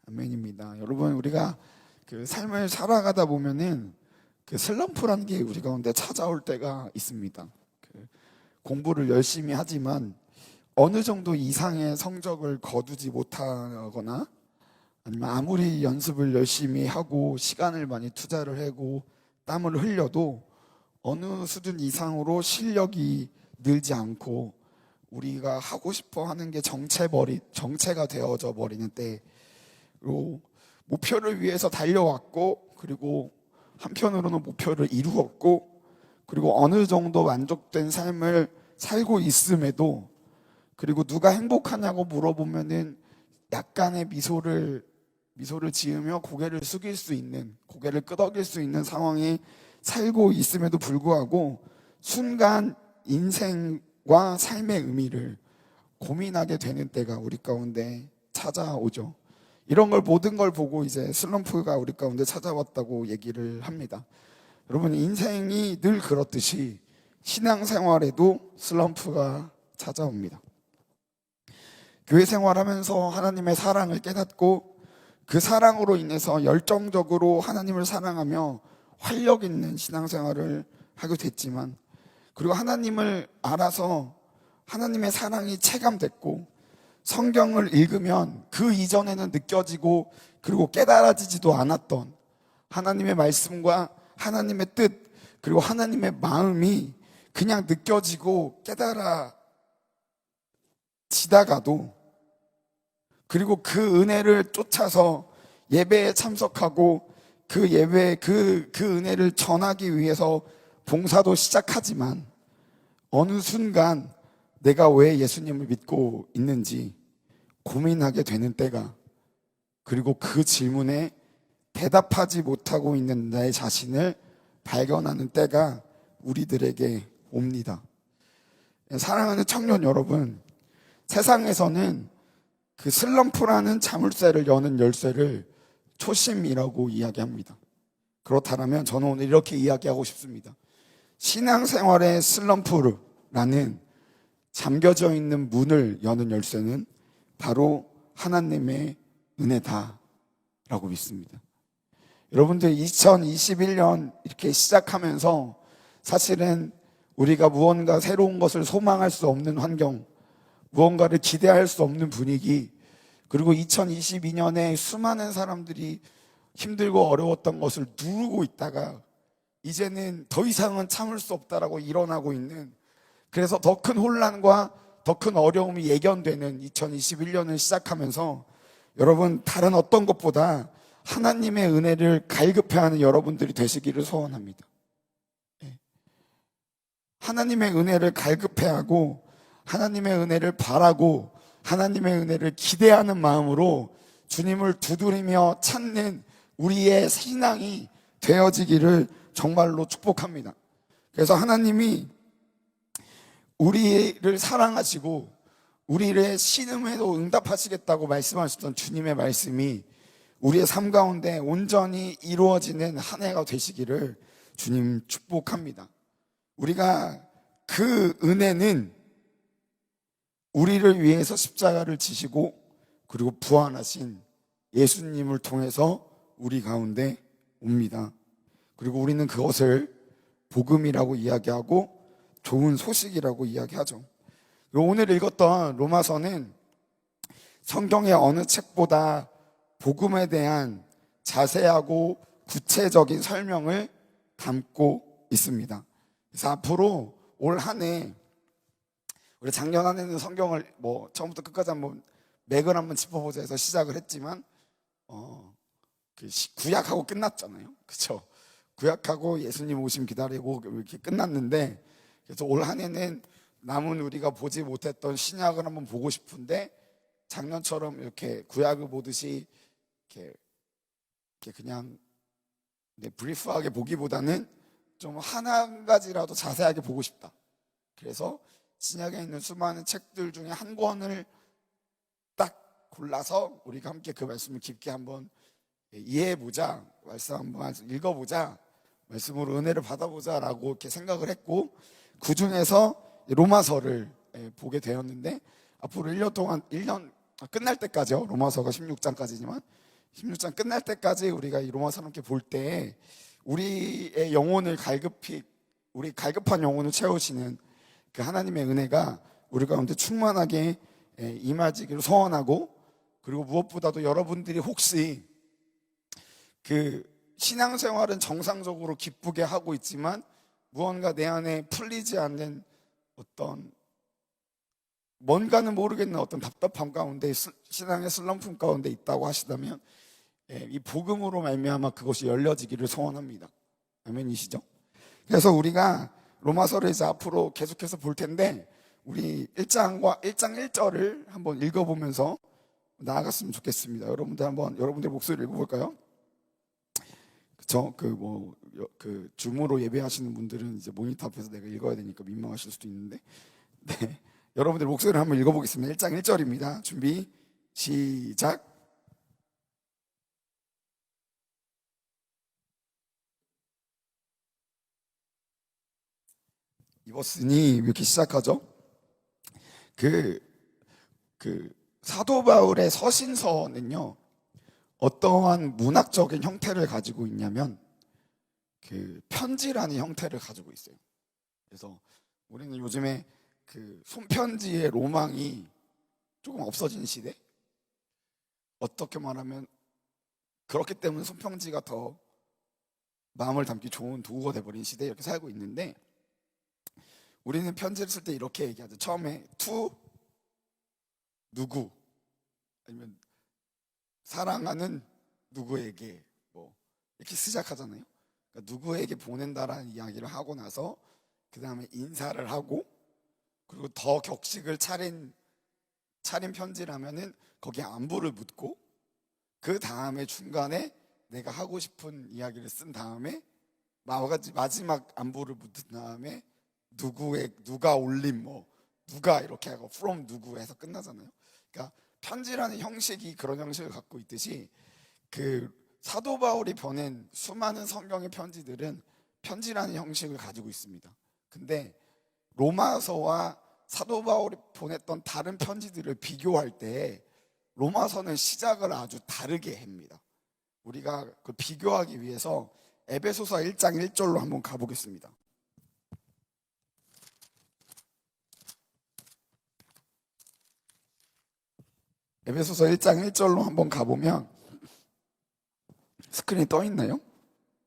아멘입니다. 여러분, 우리가 그 삶을 살아가다 보면은 그 슬럼프라는 게 우리 가운데 찾아올 때가 있습니다. 그 공부를 열심히 하지만 어느 정도 이상의 성적을 거두지 못하거나, 아니면 아무리 연습을 열심히 하고 시간을 많이 투자를 하고 땀을 흘려도 어느 수준 이상으로 실력이 늘지 않고 우리가 하고 싶어 하는 게 정체가 되어져 버리는 때로, 목표를 위해서 달려왔고, 그리고 한편으로는 목표를 이루었고, 그리고 어느 정도 만족된 삶을 살고 있음에도, 그리고 누가 행복하냐고 물어보면은 약간의 미소를 지으며 고개를 끄덕일 수 있는 상황에 살고 있음에도 불구하고 순간 인생과 삶의 의미를 고민하게 되는 때가 우리 가운데 찾아오죠. 이런 걸, 모든 걸 보고 이제 슬럼프가 우리 가운데 찾아왔다고 얘기를 합니다. 여러분, 인생이 늘 그렇듯이 신앙생활에도 슬럼프가 찾아옵니다. 교회 생활하면서 하나님의 사랑을 깨닫고 그 사랑으로 인해서 열정적으로 하나님을 사랑하며 활력 있는 신앙생활을 하게 됐지만, 그리고 하나님을 알아서 하나님의 사랑이 체감됐고, 성경을 읽으면 그 이전에는 느껴지고 그리고 깨달아지지도 않았던 하나님의 말씀과 하나님의 뜻, 그리고 하나님의 마음이 그냥 느껴지고 깨달아지다가도, 그리고 그 은혜를 쫓아서 예배에 참석하고 그 은혜를 전하기 위해서 봉사도 시작하지만, 어느 순간 내가 왜 예수님을 믿고 있는지 고민하게 되는 때가, 그리고 그 질문에 대답하지 못하고 있는 나의 자신을 발견하는 때가 우리들에게 옵니다. 사랑하는 청년 여러분, 세상에서는 그 슬럼프라는 자물쇠를 여는 열쇠를 초심이라고 이야기합니다. 그렇다면 저는 오늘 이렇게 이야기하고 싶습니다. 신앙생활의 슬럼프라는 잠겨져 있는 문을 여는 열쇠는 바로 하나님의 은혜다라고 믿습니다. 여러분들, 2021년 이렇게 시작하면서 사실은 우리가 무언가 새로운 것을 소망할 수 없는 환경, 무언가를 기대할 수 없는 분위기, 그리고 2022년에 수많은 사람들이 힘들고 어려웠던 것을 누르고 있다가 이제는 더 이상은 참을 수 없다라고 일어나고 있는, 그래서 더 큰 혼란과 더 큰 어려움이 예견되는 2021년을 시작하면서, 여러분, 다른 어떤 것보다 하나님의 은혜를 갈급해하는 여러분들이 되시기를 소원합니다. 하나님의 은혜를 갈급해하고 하나님의 은혜를 바라고 하나님의 은혜를 기대하는 마음으로 주님을 두드리며 찾는 우리의 신앙이 되어지기를 정말로 축복합니다. 그래서 하나님이 우리를 사랑하시고 우리의 신음에도 응답하시겠다고 말씀하셨던 주님의 말씀이 우리의 삶 가운데 온전히 이루어지는 한 해가 되시기를 주님 축복합니다. 우리가 그 은혜는 우리를 위해서 십자가를 지시고 그리고 부활하신 예수님을 통해서 우리 가운데 옵니다. 그리고 우리는 그것을 복음이라고 이야기하고 좋은 소식이라고 이야기하죠. 오늘 읽었던 로마서는 성경의 어느 책보다 복음에 대한 자세하고 구체적인 설명을 담고 있습니다. 그래서 앞으로 올 한 해, 우리 작년 한 해는 성경을 처음부터 끝까지 한번 맥을 한번 짚어보자 해서 시작을 했지만 구약하고 끝났잖아요. 그렇죠? 구약하고 예수님 오심 기다리고 이렇게 끝났는데, 그래서 올 한 해는 남은 우리가 보지 못했던 신약을 한번 보고 싶은데, 작년처럼 이렇게 구약을 보듯이 이렇게 그냥 브리프하게 보기보다는 좀 한 가지라도 자세하게 보고 싶다. 그래서 신약에 있는 수많은 책들 중에 한 권을 딱 골라서 우리가 함께 그 말씀을 깊게 한번 이해해보자, 말씀 한번 읽어보자, 말씀으로 은혜를 받아보자 라고 이렇게 생각을 했고, 그 중에서 로마서를 보게 되었는데, 앞으로 1년 동안, 1년 끝날 때까지요, 로마서가 16장까지지만 16장 끝날 때까지 우리가 이 로마서 함께 볼 때 우리의 영혼을 우리 갈급한 영혼을 채우시는 그 하나님의 은혜가 우리 가운데 충만하게 임하기를 소원하고, 그리고 무엇보다도 여러분들이 혹시 그 신앙생활은 정상적으로 기쁘게 하고 있지만 무언가 내 안에 풀리지 않는 어떤 뭔가는 모르겠는 어떤 답답함 가운데, 신앙의 슬럼프 가운데 있다고 하시다면 이 복음으로 말미암아 그것이 열려지기를 소원합니다. 아멘이시죠? 그래서 우리가 로마서를 이제 앞으로 계속해서 볼 텐데 우리 1장 1절을 한번 읽어보면서 나아갔으면 좋겠습니다. 여러분들 목소리를 읽어볼까요? 그쵸? 그 줌으로 예배하시는 분들은 이제 모니터 앞에서 내가 읽어야 되니까 민망하실 수도 있는데, 네, 여러분들 목소리를 한번 읽어보겠습니다. 1장 1절입니다. 준비, 시작. 입었으니 이렇게 시작하죠. 그 사도 바울의 서신서는요, 어떠한 문학적인 형태를 가지고 있냐면 그 편지라는 형태를 가지고 있어요. 그래서 우리는 요즘에 그 손편지의 로망이 조금 없어진 시대, 어떻게 말하면 그렇기 때문에 손편지가 더 마음을 담기 좋은 도구가 돼버린 시대에 이렇게 살고 있는데, 우리는 편지를 쓸 때 이렇게 얘기하죠. 처음에 to 누구, 아니면 사랑하는 누구에게, 뭐 이렇게 시작하잖아요. 그러니까 누구에게 보낸다라는 이야기를 하고 나서 그 다음에 인사를 하고, 그리고 더 격식을 차린 편지라면은 거기에 안부를 묻고, 그 다음에 중간에 내가 하고 싶은 이야기를 쓴 다음에 마지막 안부를 묻은 다음에 누가 올림, 뭐 누가 이렇게 하고 from 누구 해서 끝나잖아요. 그러니까 편지라는 형식이 그런 형식을 갖고 있듯이 그 사도 바울이 보낸 수많은 성경의 편지들은 편지라는 형식을 가지고 있습니다. 근데 로마서와 사도 바울이 보냈던 다른 편지들을 비교할 때 로마서는 시작을 아주 다르게 합니다. 우리가 그 비교하기 위해서 에베소서 1장 1절로 한번 가보겠습니다. 에베소서 1장 1절로 한번 가보면, 스크린이 떠 있나요?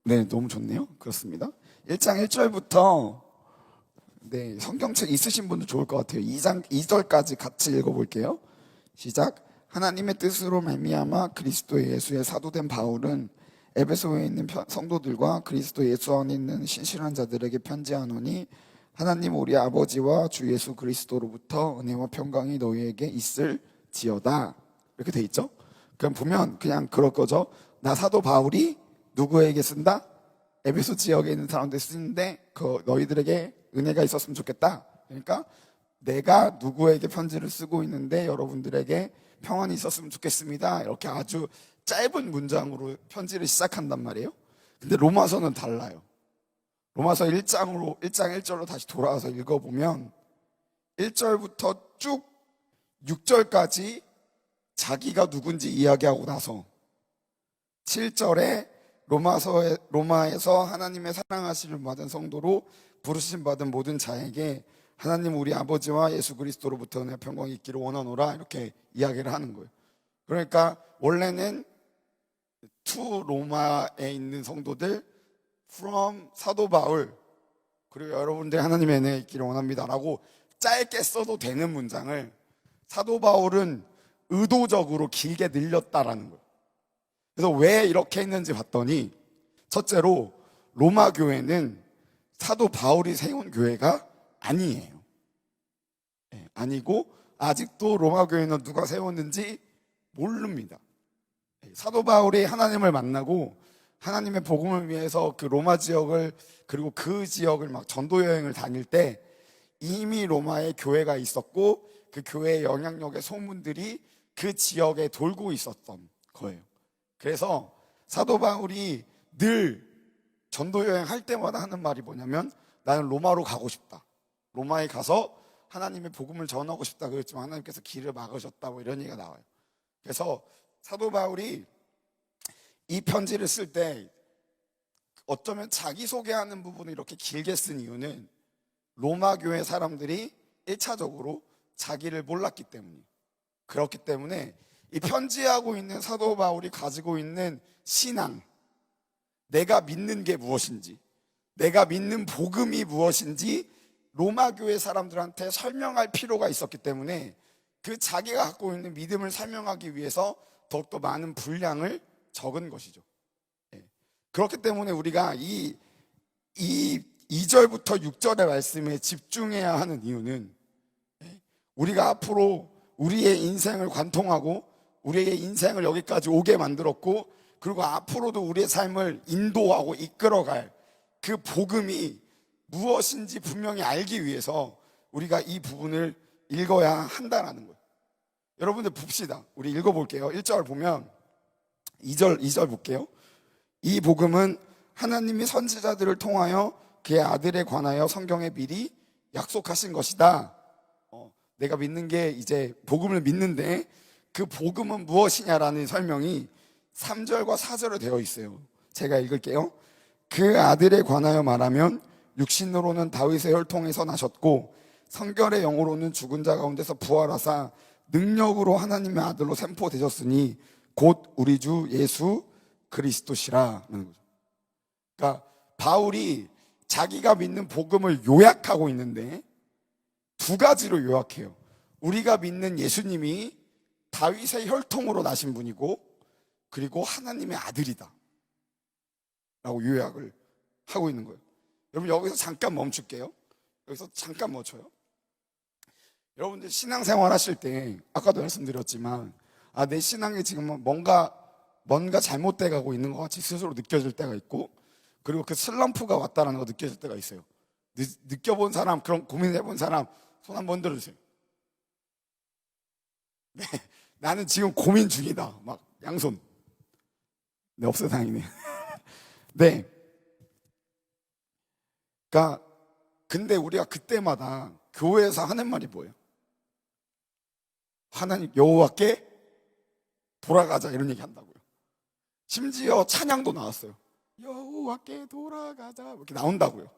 네, 너무 좋네요. 그렇습니다. 1장 1절부터, 네, 성경책 있으신 분도 좋을 것 같아요. 2절까지 같이 읽어볼게요. 시작. 하나님의 뜻으로 말미암아 그리스도 예수의 사도된 바울은 에베소에 있는 성도들과 그리스도 예수 안에 있는 신실한 자들에게 편지하노니, 하나님 우리 아버지와 주 예수 그리스도로부터 은혜와 평강이 너희에게 있을지어다. 이렇게 돼 있죠. 그럼 보면 그냥 그럴 거죠. 나 사도 바울이 누구에게 쓴다? 에베소 지역에 있는 사람들 쓰는데 그 너희들에게 은혜가 있었으면 좋겠다. 그러니까 내가 누구에게 편지를 쓰고 있는데 여러분들에게 평안이 있었으면 좋겠습니다. 이렇게 아주 짧은 문장으로 편지를 시작한단 말이에요. 근데 로마서는 달라요. 로마서 1장 1절로 다시 돌아와서 읽어보면 1절부터 쭉 6절까지 자기가 누군지 이야기하고 나서 7절에 로마에서 하나님의 사랑하심을 받은 성도로 부르심 받은 모든 자에게 하나님 우리 아버지와 예수 그리스도로부터 은혜와 평강이 있기를 원하노라, 이렇게 이야기를 하는 거예요. 그러니까 원래는 to 로마에 있는 성도들, from 사도 바울, 그리고 여러분들 하나님의 은혜가 있기를 원합니다라고 짧게 써도 되는 문장을 사도 바울은 의도적으로 길게 늘렸다라는 거예요. 그래서 왜 이렇게 했는지 봤더니, 첫째로 로마 교회는 사도 바울이 세운 교회가 아니에요. 아니고 아직도 로마 교회는 누가 세웠는지 모릅니다. 사도 바울이 하나님을 만나고 하나님의 복음을 위해서 그 로마 지역을, 그리고 그 지역을 막 전도 여행을 다닐 때 이미 로마에 교회가 있었고 그 교회의 영향력의 소문들이 그 지역에 돌고 있었던 거예요. 그래서 사도 바울이 늘 전도 여행 할 때마다 하는 말이 뭐냐면, 나는 로마로 가고 싶다, 로마에 가서 하나님의 복음을 전하고 싶다 그랬지만 하나님께서 길을 막으셨다, 뭐 이런 얘기가 나와요. 그래서 사도 바울이 이 편지를 쓸 때 어쩌면 자기소개하는 부분을 이렇게 길게 쓴 이유는 로마 교회 사람들이 1차적으로 자기를 몰랐기 때문이에요. 그렇기 때문에 이 편지하고 있는 사도 바울이 가지고 있는 신앙, 내가 믿는 게 무엇인지, 내가 믿는 복음이 무엇인지 로마 교회 사람들한테 설명할 필요가 있었기 때문에 그 자기가 갖고 있는 믿음을 설명하기 위해서 더욱더 많은 분량을 적은 것이죠. 그렇기 때문에 우리가 이 2절부터 6절의 말씀에 집중해야 하는 이유는 우리가 앞으로 우리의 인생을 관통하고 우리의 인생을 여기까지 오게 만들었고, 그리고 앞으로도 우리의 삶을 인도하고 이끌어갈 그 복음이 무엇인지 분명히 알기 위해서 우리가 이 부분을 읽어야 한다는 거예요. 여러분들 봅시다. 우리 읽어볼게요. 1절 보면 2절 볼게요. 이 복음은 하나님이 선지자들을 통하여 그의 아들에 관하여 성경에 미리 약속하신 것이다. 내가 믿는 게 이제 복음을 믿는데 그 복음은 무엇이냐라는 설명이 3절과 4절에 되어 있어요. 제가 읽을게요. 그 아들에 관하여 말하면 육신으로는 다윗의 혈통에서 나셨고 성결의 영으로는 죽은 자 가운데서 부활하사 능력으로 하나님의 아들로 선포되셨으니 곧 우리 주 예수 그리스도시라는 거죠. 그러니까 바울이 자기가 믿는 복음을 요약하고 있는데 두 가지로 요약해요. 우리가 믿는 예수님이 다윗의 혈통으로 나신 분이고, 그리고 하나님의 아들이다 라고 요약을 하고 있는 거예요. 여러분 여기서 잠깐 멈출게요. 여기서 잠깐 멈춰요. 여러분들 신앙생활 하실 때 아까도 말씀드렸지만 내 신앙이 지금 뭔가 잘못돼 가고 있는 것 같이 스스로 느껴질 때가 있고, 그리고 그 슬럼프가 왔다는 거 느껴질 때가 있어요. 느껴본 사람, 그런 고민해본 사람 손 한번 들어주세요. 네, 나는 지금 고민 중이다. 막 양손. 네, 없어 다행이네. 네. 그러니까 근데 우리가 그때마다 교회에서 하는 말이 뭐예요? 하나님 여호와께 돌아가자 이런 얘기 한다고요. 심지어 찬양도 나왔어요. 여호와께 돌아가자 이렇게 나온다고요.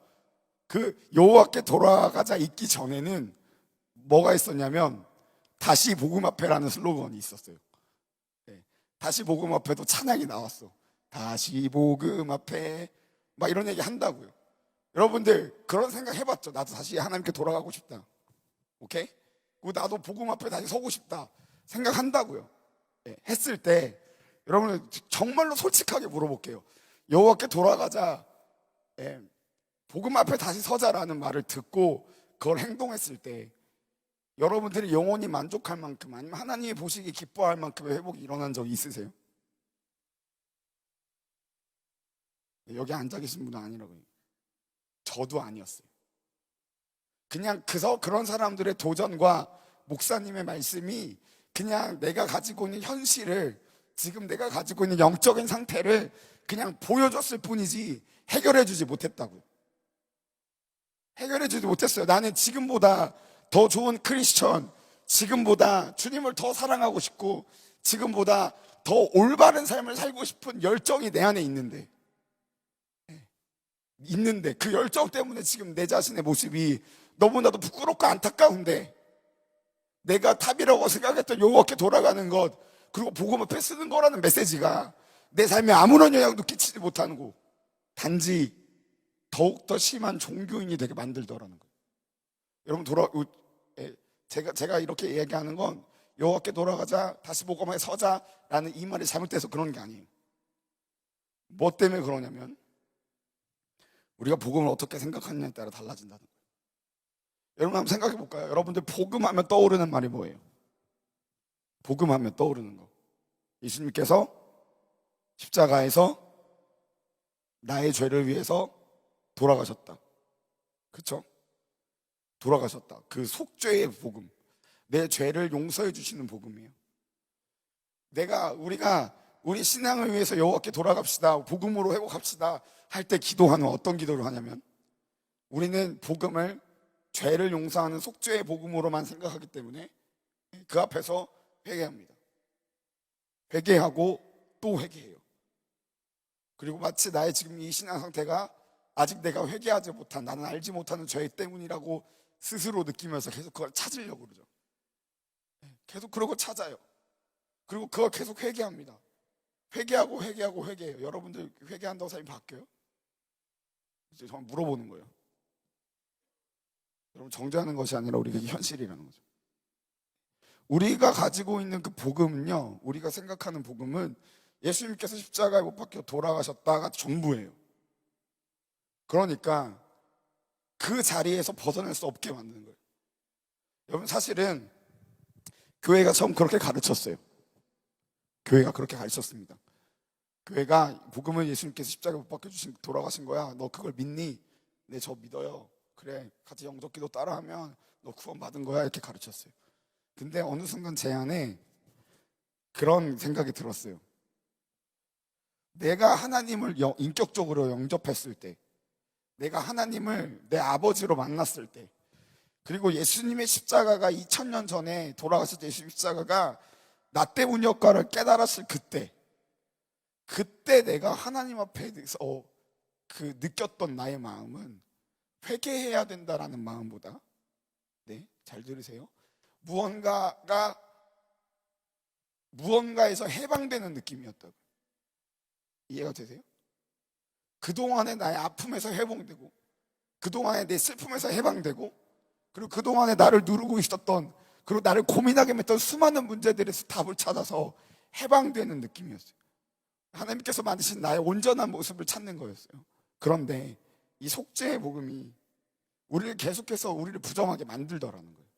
그 여호와께 돌아가자 있기 전에는 뭐가 있었냐면 다시 복음 앞에라는 슬로건이 있었어요. 네. 다시 복음 앞에도 찬양이 나왔어. 다시 복음 앞에 막 이런 얘기 한다고요. 여러분들 그런 생각 해봤죠? 나도 다시 하나님께 돌아가고 싶다. 오케이? 그리고 나도 복음 앞에 다시 서고 싶다 생각한다고요. 네. 했을 때 여러분 정말로 솔직하게 물어볼게요. 여호와께 돌아가자, 복음 앞에 다시 서자라는 말을 듣고 그걸 행동했을 때 여러분들이 영원히 만족할 만큼, 아니면 하나님이 보시기 기뻐할 만큼의 회복이 일어난 적이 있으세요? 여기 앉아 계신 분은 아니라고요. 저도 아니었어요. 그냥 그런 사람들의 도전과 목사님의 말씀이 그냥 내가 가지고 있는 현실을, 지금 내가 가지고 있는 영적인 상태를 그냥 보여줬을 뿐이지 해결해주지 못했다고요. 해결해주지 못했어요. 나는 지금보다 더 좋은 크리스천, 지금보다 주님을 더 사랑하고 싶고 지금보다 더 올바른 삶을 살고 싶은 열정이 내 안에 있는데 그 열정 때문에 지금 내 자신의 모습이 너무나도 부끄럽고 안타까운데, 내가 탑이라고 생각했던 여호와께 돌아가는 것, 그리고 복음 앞에 쓰는 거라는 메시지가 내 삶에 아무런 영향도 끼치지 못하는 거, 단지 더욱더 심한 종교인이 되게 만들더라는 거예요. 여러분 제가 이렇게 얘기하는 건 여호와께 돌아가자, 다시 복음에 서자라는 이 말이 잘못돼서 그런 게 아니에요. 뭐 때문에 그러냐면 우리가 복음을 어떻게 생각하느냐에 따라 달라진다는 거예요. 여러분 한번 생각해 볼까요? 여러분들 복음하면 떠오르는 말이 뭐예요? 복음하면 떠오르는 거, 예수님께서 십자가에서 나의 죄를 위해서 돌아가셨다. 그렇죠? 돌아가셨다. 그 속죄의 복음, 내 죄를 용서해 주시는 복음이에요. 우리가 우리 신앙을 위해서 여호와께 돌아갑시다, 복음으로 회복합시다 할 때 기도하는 어떤 기도를 하냐면, 우리는 복음을 죄를 용서하는 속죄의 복음으로만 생각하기 때문에 그 앞에서 회개합니다. 회개하고 또 회개해요. 그리고 마치 나의 지금 이 신앙 상태가 아직 내가 회개하지 못한, 나는 알지 못하는 죄 때문이라고 스스로 느끼면서 계속 그걸 찾으려고 그러죠. 계속 그러고 찾아요. 그리고 그걸 계속 회개합니다. 회개하고 회개해요. 여러분들 회개한다고 삶이 바뀌어요? 이제 정말 물어보는 거예요. 여러분, 정죄하는 것이 아니라 우리가 현실이라는 거죠. 우리가 가지고 있는 그 복음은요, 우리가 생각하는 복음은 예수님께서 십자가에 못 박혀 돌아가셨다가 전부예요. 그러니까 그 자리에서 벗어날 수 없게 만드는 거예요. 여러분, 사실은 교회가 처음 그렇게 가르쳤어요. 교회가 그렇게 가르쳤습니다. 교회가 복음은 예수님께서 십자가에 못 박혀 주신 돌아가신 거야. 너 그걸 믿니? 네, 저 믿어요. 그래, 같이 영접기도 따라하면 너 구원 받은 거야. 이렇게 가르쳤어요. 근데 어느 순간 제 안에 그런 생각이 들었어요. 내가 하나님을 인격적으로 영접했을 때, 내가 하나님을 내 아버지로 만났을 때, 그리고 예수님의 십자가가 2000년 전에 돌아가실 때 예수님 십자가가 나 때문 역할을 깨달았을 그때 내가 하나님 앞에서 느꼈던 나의 마음은 회개해야 된다라는 마음보다, 네, 잘 들으세요. 무언가에서 해방되는 느낌이었다고. 이해가 되세요? 그동안의 나의 아픔에서 해방되고, 그동안의 내 슬픔에서 해방되고, 그리고 그동안에 나를 누르고 있었던, 그리고 나를 고민하게 했던 수많은 문제들에서 답을 찾아서 해방되는 느낌이었어요. 하나님께서 만드신 나의 온전한 모습을 찾는 거였어요. 그런데 이 속죄의 복음이 우리를 계속해서 우리를 부정하게 만들더라는 거예요.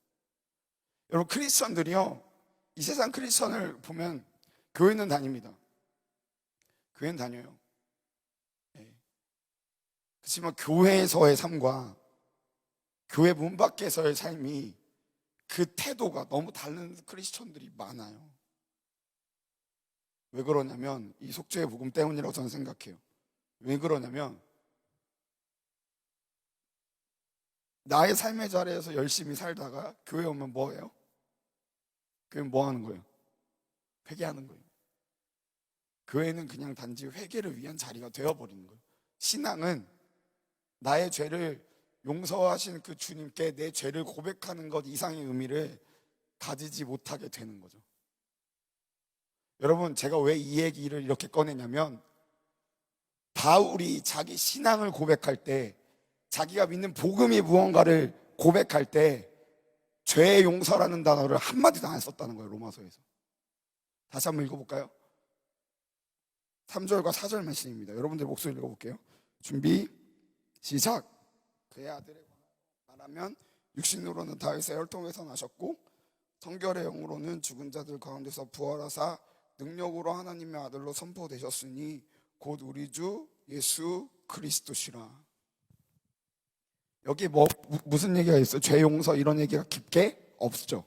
여러분, 크리스천들이요, 이 세상 크리스천을 보면 교회는 다닙니다. 교회는 다녀요. 네. 그렇지만 교회에서의 삶과 교회 문 밖에서의 삶이, 그 태도가 너무 다른 크리스천들이 많아요. 왜 그러냐면 이 속죄의 복음 때문이라고 저는 생각해요. 왜 그러냐면 나의 삶의 자리에서 열심히 살다가 교회 오면 뭐예요? 교회는 뭐 하는 거예요? 회개하는 거예요. 교회는 그냥 단지 회개를 위한 자리가 되어버리는 거예요. 신앙은 나의 죄를 용서하신 그 주님께 내 죄를 고백하는 것 이상의 의미를 가지지 못하게 되는 거죠. 여러분, 제가 왜 이 얘기를 이렇게 꺼내냐면, 바울이 자기 신앙을 고백할 때, 자기가 믿는 복음이 무언가를 고백할 때 죄의 용서라는 단어를 한마디도 안 썼다는 거예요. 로마서에서. 다시 한번 읽어볼까요? 3절과 4절 말씀입니다. 여러분들 목소리 읽어볼게요. 준비 시작. 그의 아들에 말하면 육신으로는 다윗의 혈통에서 나셨고 성결의 영으로는 죽은 자들 가운데서 부활하사 능력으로 하나님의 아들로 선포되셨으니 곧 우리 주 예수 그리스도시라. 여기 무슨 얘기가 있어요? 죄 용서 이런 얘기가 깊게 없죠.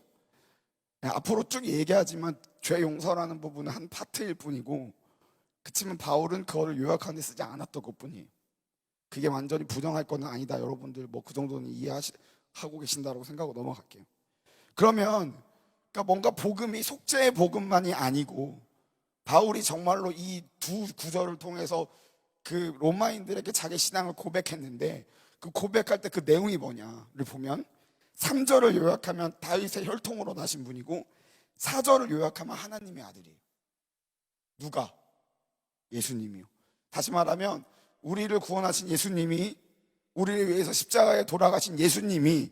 앞으로 쭉 얘기하지만 죄 용서라는 부분은 한 파트일 뿐이고, 그치만 바울은 그거를 요약하는 데 쓰지 않았던 것뿐이에요. 그게 완전히 부정할 건 아니다. 여러분들 그 정도는 이해하고 계신다고 생각하고 넘어갈게요. 그러면 그러니까 뭔가 복음이 속죄의 복음만이 아니고, 바울이 정말로 이 두 구절을 통해서 그 로마인들에게 자기 신앙을 고백했는데, 그 고백할 때 그 내용이 뭐냐를 보면 3절을 요약하면 다윗의 혈통으로 나신 분이고 4절을 요약하면 하나님의 아들이에요. 누가? 예수님이요. 다시 말하면 우리를 구원하신 예수님이, 우리를 위해서 십자가에 돌아가신 예수님이,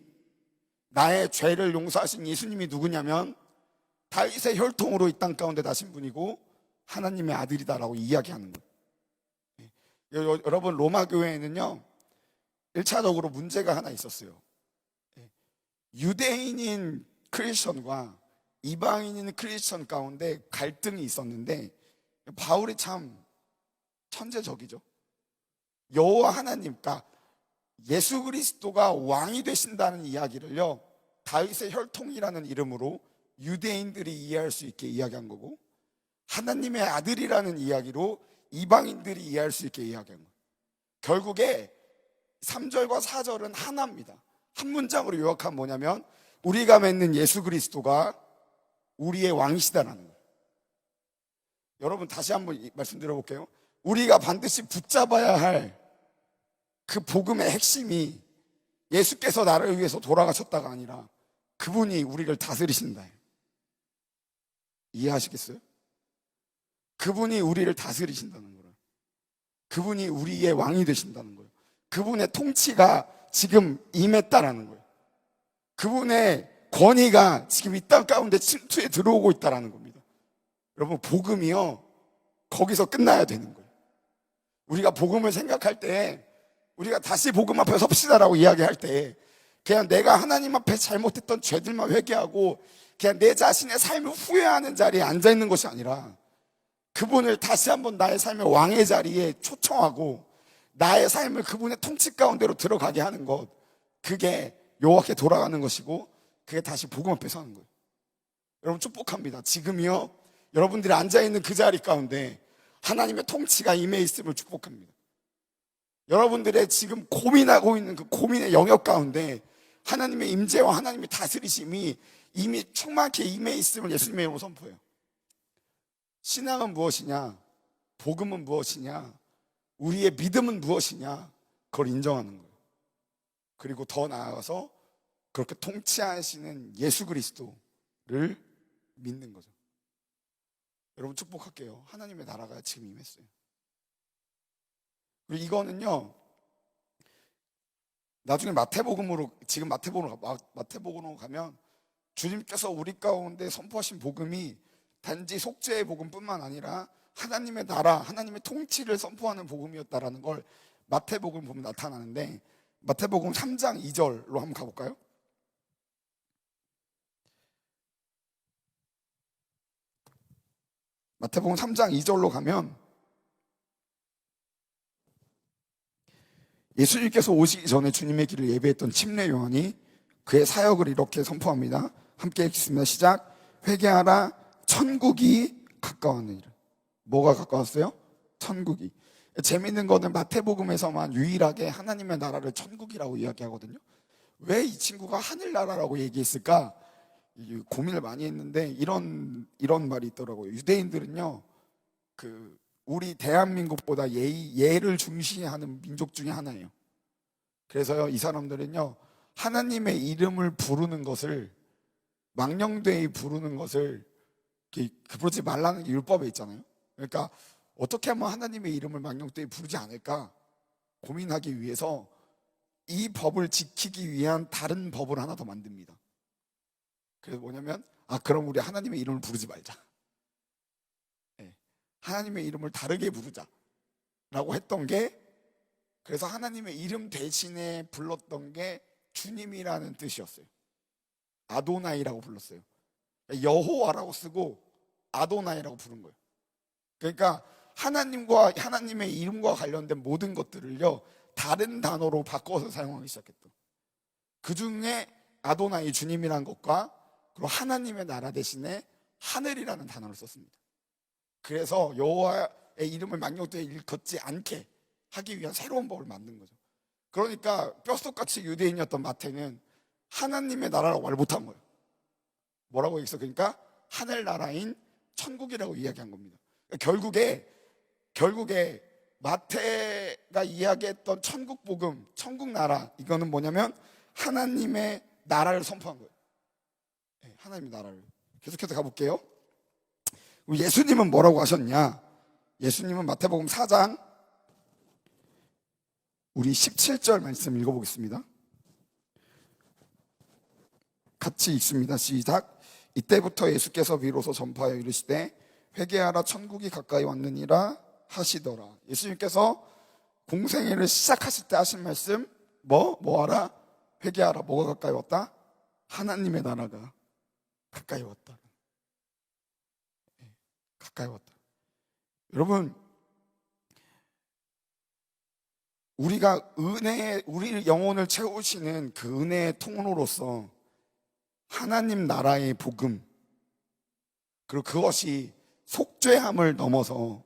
나의 죄를 용서하신 예수님이 누구냐면 다윗의 혈통으로 이 땅 가운데 나신 분이고 하나님의 아들이다라고 이야기하는 거예요. 여러분, 로마 교회에는요 1차적으로 문제가 하나 있었어요. 유대인인 크리스천과 이방인인 크리스천 가운데 갈등이 있었는데, 바울이 참 천재적이죠. 여호와 하나님, 그러니까 예수 그리스도가 왕이 되신다는 이야기를요 다윗의 혈통이라는 이름으로 유대인들이 이해할 수 있게 이야기한 거고, 하나님의 아들이라는 이야기로 이방인들이 이해할 수 있게 이야기한 거예요. 결국에 3절과 4절은 하나입니다. 한 문장으로 요약하면 뭐냐면 우리가 맺는 예수 그리스도가 우리의 왕이시다라는 거예요. 여러분, 다시 한번 말씀드려볼게요. 우리가 반드시 붙잡아야 할 그 복음의 핵심이 예수께서 나를 위해서 돌아가셨다가 아니라 그분이 우리를 다스리신다. 이해하시겠어요? 그분이 우리를 다스리신다는 거예요. 그분이 우리의 왕이 되신다는 거예요. 그분의 통치가 지금 임했다라는 거예요. 그분의 권위가 지금 이 땅 가운데 침투해 들어오고 있다라는 겁니다. 여러분, 복음이요, 거기서 끝나야 되는 거예요. 우리가 복음을 생각할 때, 우리가 다시 복음 앞에 섭시다라고 이야기할 때 그냥 내가 하나님 앞에 잘못했던 죄들만 회개하고 그냥 내 자신의 삶을 후회하는 자리에 앉아있는 것이 아니라 그분을 다시 한번 나의 삶의 왕의 자리에 초청하고 나의 삶을 그분의 통치 가운데로 들어가게 하는 것, 그게 여호와께 돌아가는 것이고 그게 다시 복음 앞에 서는 거예요. 여러분, 축복합니다. 지금이요, 여러분들이 앉아있는 그 자리 가운데 하나님의 통치가 임해 있음을 축복합니다. 여러분들의 지금 고민하고 있는 그 고민의 영역 가운데 하나님의 임재와 하나님의 다스리심이 이미 충만하게 임해 있음을 예수님의 이름으로 선포해요. 신앙은 무엇이냐? 복음은 무엇이냐? 우리의 믿음은 무엇이냐? 그걸 인정하는 거예요. 그리고 더 나아가서 그렇게 통치하시는 예수 그리스도를 믿는 거죠. 여러분, 축복할게요. 하나님의 나라가 지금 임했어요. 그리고 이거는요, 나중에 지금 마태복음으로 가면 주님께서 우리 가운데 선포하신 복음이 단지 속죄의 복음뿐만 아니라 하나님의 나라, 하나님의 통치를 선포하는 복음이었다라는 걸 마태복음 보면 나타나는데, 마태복음 3장 2절로 한번 가볼까요? 마태복음 3장 2절로 가면 예수님께서 오시기 전에 주님의 길을 예배했던 침례 요한이 그의 사역을 이렇게 선포합니다. 함께 읽겠습니다. 시작. 회개하라, 천국이 가까웠느니라. 뭐가 가까웠어요? 천국이. 재밌는 거는 마태복음에서만 유일하게 하나님의 나라를 천국이라고 이야기하거든요. 왜 이 친구가 하늘나라라고 얘기했을까? 고민을 많이 했는데 이런 말이 있더라고요. 유대인들은요, 우리 대한민국보다 예를 중시하는 민족 중에 하나예요. 그래서요, 이 사람들은요, 하나님의 이름을 부르는 것을, 망령되이 부르는 것을 부르지 말라는 게 율법에 있잖아요. 그러니까 어떻게 하면 하나님의 이름을 망령되이 부르지 않을까 고민하기 위해서 이 법을 지키기 위한 다른 법을 하나 더 만듭니다. 그래서 뭐냐면, 그럼 우리 하나님의 이름을 부르지 말자. 하나님의 이름을 다르게 부르자라고 했던 게, 그래서 하나님의 이름 대신에 불렀던 게 주님이라는 뜻이었어요. 아도나이라고 불렀어요. 여호와라고 쓰고 아도나이라고 부른 거예요. 그러니까 하나님과 하나님의 이름과 관련된 모든 것들을요, 다른 단어로 바꿔서 사용하기 시작했던, 그 중에 아도나이, 주님이라는 것과 그리고 하나님의 나라 대신에 하늘이라는 단어를 썼습니다. 그래서 여호와의 이름을 망령되이 일컫지 않게 하기 위한 새로운 법을 만든 거죠. 그러니까 뼛속같이 유대인이었던 마태는 하나님의 나라라고 말 못한 거예요. 뭐라고 얘기했어? 그러니까 하늘나라인 천국이라고 이야기한 겁니다. 결국에 마태가 이야기했던 천국 복음, 천국 나라, 이거는 뭐냐면 하나님의 나라를 선포한 거예요. 하나님의 나라를. 계속해서 가볼게요. 예수님은 뭐라고 하셨냐? 예수님은 마태복음 4장 우리 17절 말씀 읽어보겠습니다. 같이 읽습니다. 시작. 이때부터 예수께서 비로소 전파하여 이르시되 회개하라, 천국이 가까이 왔느니라 하시더라. 예수님께서 공생애를 시작하실 때 하신 말씀, 뭐하라? 회개하라. 뭐가 가까이 왔다? 하나님의 나라가 가까이 왔다. 가까이 왔다. 여러분, 우리가 우리 영혼을 채우시는 그 은혜의 통로로서 하나님 나라의 복음, 그리고 그것이 속죄함을 넘어서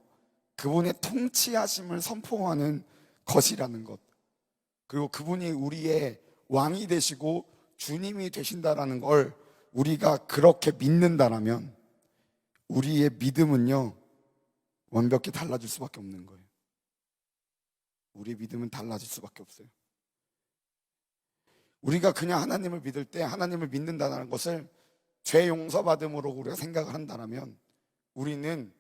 그분의 통치하심을 선포하는 것이라는 것, 그리고 그분이 우리의 왕이 되시고 주님이 되신다라는 걸 우리가 그렇게 믿는다라면 우리의 믿음은요, 완벽히 달라질 수밖에 없는 거예요. 우리 믿음은 달라질 수밖에 없어요. 우리가 그냥 하나님을 믿을 때 하나님을 믿는다는 것을 죄 용서받음으로 우리가 생각을 한다면 우리는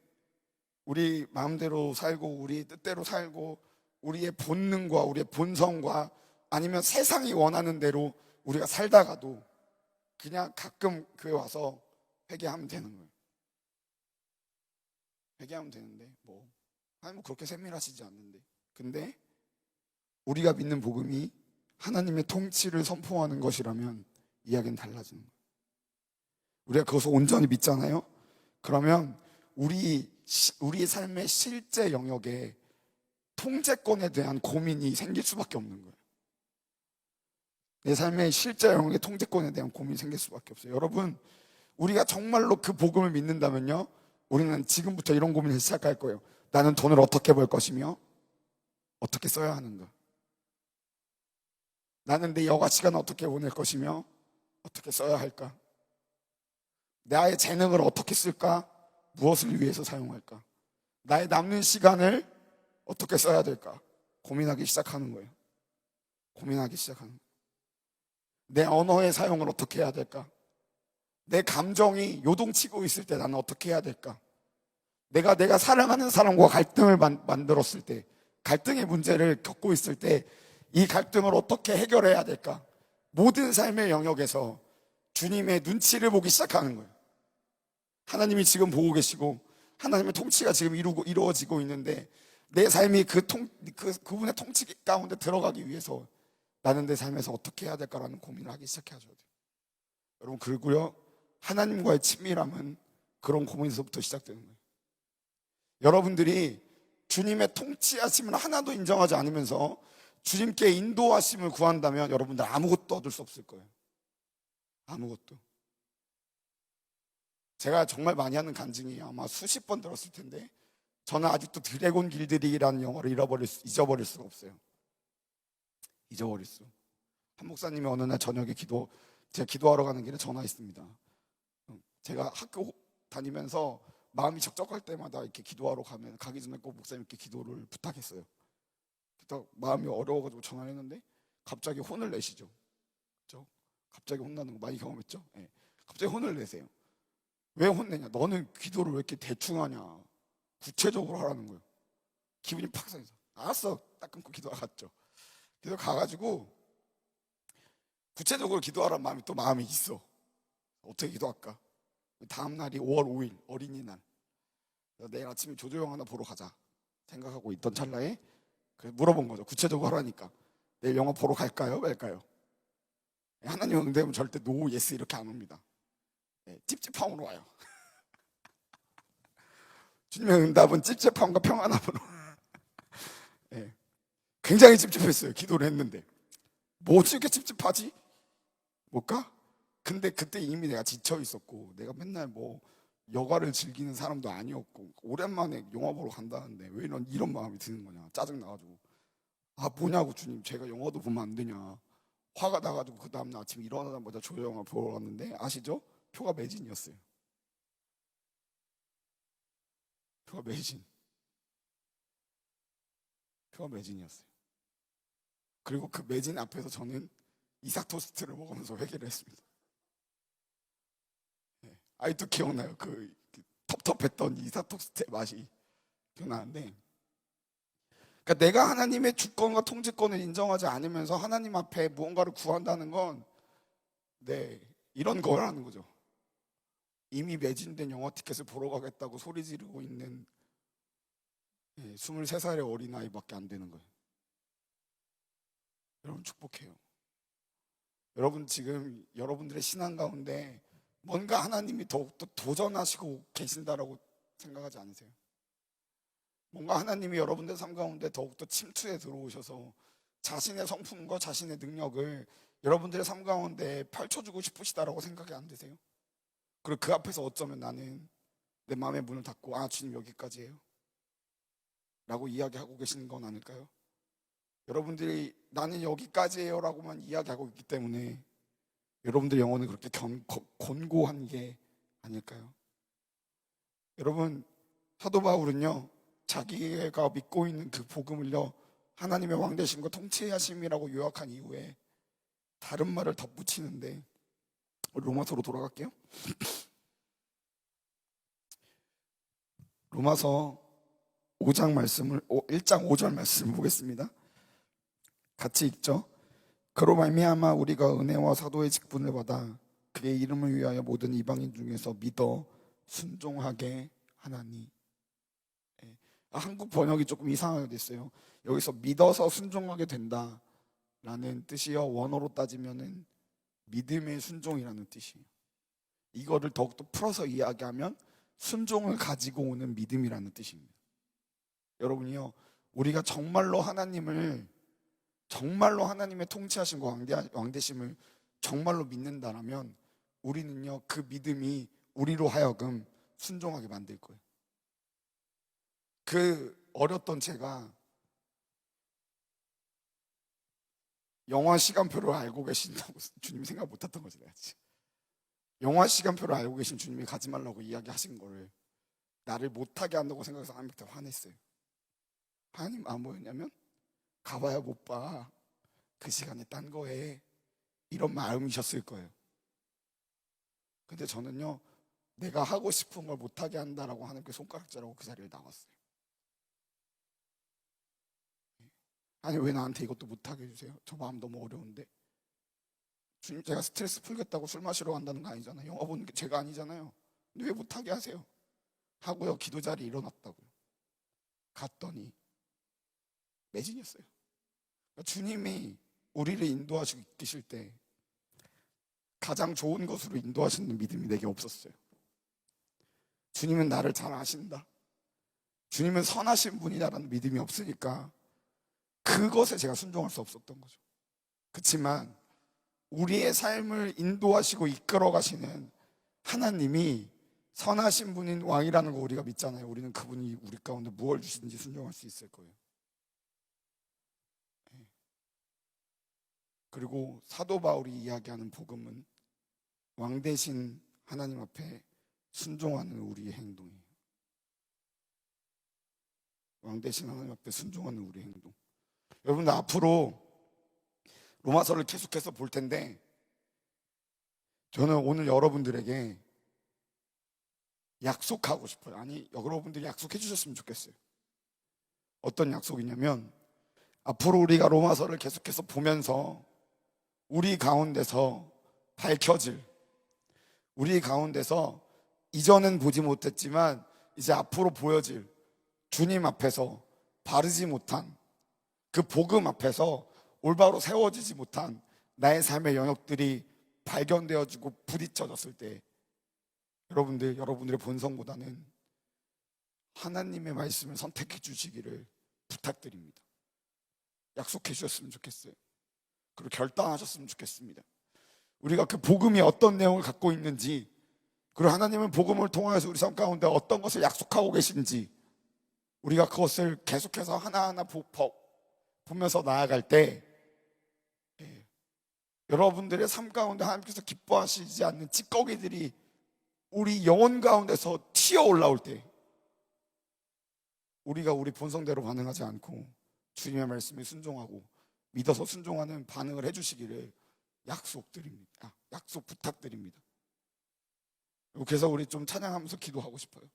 우리 마음대로 살고 우리 뜻대로 살고 우리의 본능과 우리의 본성과 아니면 세상이 원하는 대로 우리가 살다가도 그냥 가끔 교회 와서 회개하면 되는 거예요. 회개하면 되는데 하나님 그렇게 세밀하시지 않는데, 근데 우리가 믿는 복음이 하나님의 통치를 선포하는 것이라면 이야기는 달라지는 거예요. 우리가 그것을 온전히 믿잖아요. 그러면 우리의 삶의 실제 영역에 통제권에 대한 고민이 생길 수밖에 없는 거예요. 내 삶의 실제 영역의 통제권에 대한 고민이 생길 수밖에 없어요. 여러분, 우리가 정말로 그 복음을 믿는다면요, 우리는 지금부터 이런 고민을 시작할 거예요. 나는 돈을 어떻게 벌 것이며 어떻게 써야 하는가? 나는 내 여가 시간을 어떻게 보낼 것이며 어떻게 써야 할까? 나의 재능을 어떻게 쓸까? 무엇을 위해서 사용할까? 나의 남는 시간을 어떻게 써야 될까? 고민하기 시작하는 거예요. 고민하기 시작하는 거예요. 내 언어의 사용을 어떻게 해야 될까? 내 감정이 요동치고 있을 때 나는 어떻게 해야 될까? 내가 사랑하는 사람과 갈등을 만들었을 때, 갈등의 문제를 겪고 있을 때 이 갈등을 어떻게 해결해야 될까? 모든 삶의 영역에서 주님의 눈치를 보기 시작하는 거예요. 하나님이 지금 보고 계시고 하나님의 통치가 지금 이루어지고 있는데 내 삶이 그분의 통치 가운데 들어가기 위해서 나는 내 삶에서 어떻게 해야 될까라는 고민을 하기 시작해야죠. 여러분, 그리고요, 하나님과의 친밀함은 그런 고민에서부터 시작되는 거예요. 여러분들이 주님의 통치하심을 하나도 인정하지 않으면서 주님께 인도하심을 구한다면 여러분들 아무것도 얻을 수 없을 거예요. 아무것도. 제가 정말 많이 하는 간증이 아마 수십 번 들었을 텐데, 저는 아직도 드래곤 길들이기라는 영어를 잊어버릴 수가 없어요. 잊어버릴 수. 한 목사님이 어느 날 저녁에 제가 기도하러 가는 길에 전화했습니다. 제가 학교 다니면서 마음이 적적할 때마다 이렇게 기도하러 가기 전에 꼭 목사님께 기도를 부탁했어요. 그러다 마음이 어려워가지고 전화를 했는데 갑자기 혼을 내시죠. 그렇죠? 갑자기 혼나는 거 많이 경험했죠? 네. 갑자기 혼을 내세요. 왜 혼내냐? 너는 기도를 왜 이렇게 대충 하냐? 구체적으로 하라는 거예요. 기분이 팍 상해서 알았어, 딱 끊고 기도 갔죠. 기도 가가지고 구체적으로 기도하라는 마음이 있어. 어떻게 기도할까? 다음 날이 5월 5일 어린이날. 내일 아침에 조조영 하나 보러 가자 생각하고 있던 찰나에 물어본 거죠. 구체적으로 하라니까. 내일 영화 보러 갈까요? 말까요? 하나님 응대하면 절대 노, 예스 이렇게 안 옵니다. 찝찝함으로 와요. 주님의 응답은 찝찝함과 평안함으로. 굉장히 찝찝했어요. 기도를 했는데 뭐지 이렇게 찝찝하지? 뭘까? 근데 그때 이미 내가 지쳐 있었고, 내가 맨날 여가를 즐기는 사람도 아니었고, 오랜만에 영화 보러 간다는데 왜 이런 마음이 드는 거냐, 짜증 나가지고. 뭐냐고, 주님, 제가 영화도 보면 안 되냐, 화가 나가지고 그 다음날 아침에 일어나자마자 조영화 보러 갔는데 아시죠? 표가 매진이었어요. 표가 매진이었어요. 그리고 그 매진 앞에서 저는 이삭 토스트를 먹으면서 회개를 했습니다. 아직도 기억나요. 그 텁텁했던 이삭 토스트의 맛이 기억나는데, 그러니까 내가 하나님의 주권과 통치권을 인정하지 않으면서 하나님 앞에 무언가를 구한다는 건 이런 거라는 거죠. 이미 매진된 영화 티켓을 보러 가겠다고 소리 지르고 있는 23살의 어린아이밖에 안 되는 거예요. 여러분, 축복해요. 여러분, 지금 여러분들의 신앙 가운데 뭔가 하나님이 더욱더 도전하시고 계신다라고 생각하지 않으세요? 뭔가 하나님이 여러분들 삶 가운데 더욱더 침투에 들어오셔서 자신의 성품과 자신의 능력을 여러분들의 삶 가운데 펼쳐주고 싶으시다라고 생각이 안 드세요? 그리고 그 앞에서 어쩌면 나는 내 마음의 문을 닫고 주님 여기까지예요 라고 이야기하고 계시는 건 아닐까요? 여러분들이 나는 여기까지예요 라고만 이야기하고 있기 때문에 여러분들 영혼은 그렇게 곤고한 게 아닐까요? 여러분, 사도 바울은요, 자기가 믿고 있는 그 복음을요 하나님의 왕되심과 통치하심이라고 요약한 이후에 다른 말을 덧붙이는데, 로마서로 돌아갈게요. 로마서 5장 말씀을 1장 5절 말씀을 보겠습니다. 같이 읽죠. 그로 말미암아 우리가 은혜와 사도의 직분을 받아 그의 이름을 위하여 모든 이방인 중에서 믿어 순종하게 하나니. 한국 번역이 조금 이상하게 됐어요. 여기서 믿어서 순종하게 된다라는 뜻이요, 원어로 따지면은 믿음의 순종이라는 뜻이에요. 이거를 더욱더 풀어서 이야기하면 순종을 가지고 오는 믿음이라는 뜻입니다. 여러분이요, 우리가 정말로 하나님의 통치하심과 왕되심을 정말로 믿는다라면 우리는요 그 믿음이 우리로 하여금 순종하게 만들 거예요. 그 어렸던 제가 영화 시간표를 알고 계신다고 주님이 생각 못했던 거지. 내가 영화 시간표를 알고 계신 주님이 가지 말라고 이야기하신 거를 나를 못하게 한다고 생각해서 하나님한테 화냈어요. 하나님 뭐였냐면 가봐야 못 봐, 그 시간에 딴 거 해, 이런 마음이셨을 거예요. 근데 저는요 내가 하고 싶은 걸 못하게 한다라고 하나님께 손가락질하고 그 자리를 나왔어요. 아니 왜 나한테 이것도 못하게 해주세요? 저 마음 너무 어려운데. 주님, 제가 스트레스 풀겠다고 술 마시러 간다는 거 아니잖아요. 영화 보는 게 제가 아니잖아요. 근데 왜 못하게 하세요? 하고요 기도 자리에 일어났다고요. 갔더니 매진이었어요. 그러니까 주님이 우리를 인도하시고 계실 때 가장 좋은 것으로 인도하시는 믿음이 내게 없었어요. 주님은 나를 잘 아신다, 주님은 선하신 분이다라는 믿음이 없으니까 그것에 제가 순종할 수 없었던 거죠. 그렇지만 우리의 삶을 인도하시고 이끌어 가시는 하나님이 선하신 분인 왕이라는 거 우리가 믿잖아요. 우리는 그분이 우리 가운데 무엇을 주시든지 순종할 수 있을 거예요. 그리고 사도 바울이 이야기하는 복음은 왕 대신 하나님 앞에 순종하는 우리의 행동이에요. 왕 대신 하나님 앞에 순종하는 우리의 행동. 여러분들 앞으로 로마서를 계속해서 볼 텐데 저는 오늘 여러분들에게 약속하고 싶어요. 아니, 여러분들이 약속해 주셨으면 좋겠어요. 어떤 약속이냐면 앞으로 우리가 로마서를 계속해서 보면서 우리 가운데서 밝혀질, 우리 가운데서 이전은 보지 못했지만 이제 앞으로 보여질 주님 앞에서 바르지 못한 그 복음 앞에서 올바로 세워지지 못한 나의 삶의 영역들이 발견되어지고 부딪혀졌을 때 여러분들의 본성보다는 하나님의 말씀을 선택해 주시기를 부탁드립니다. 약속해 주셨으면 좋겠어요. 그리고 결단하셨으면 좋겠습니다. 우리가 그 복음이 어떤 내용을 갖고 있는지, 그리고 하나님은 복음을 통하여서 우리 삶 가운데 어떤 것을 약속하고 계신지 우리가 그것을 계속해서 하나하나 보면서 나아갈 때 여러분들의 삶 가운데 하나님께서 기뻐하시지 않는 찌꺼기들이 우리 영혼 가운데서 튀어 올라올 때 우리가 우리 본성대로 반응하지 않고 주님의 말씀에 순종하고 믿어서 순종하는 반응을 해주시기를 약속 부탁드립니다. 그래서 우리 좀 찬양하면서 기도하고 싶어요.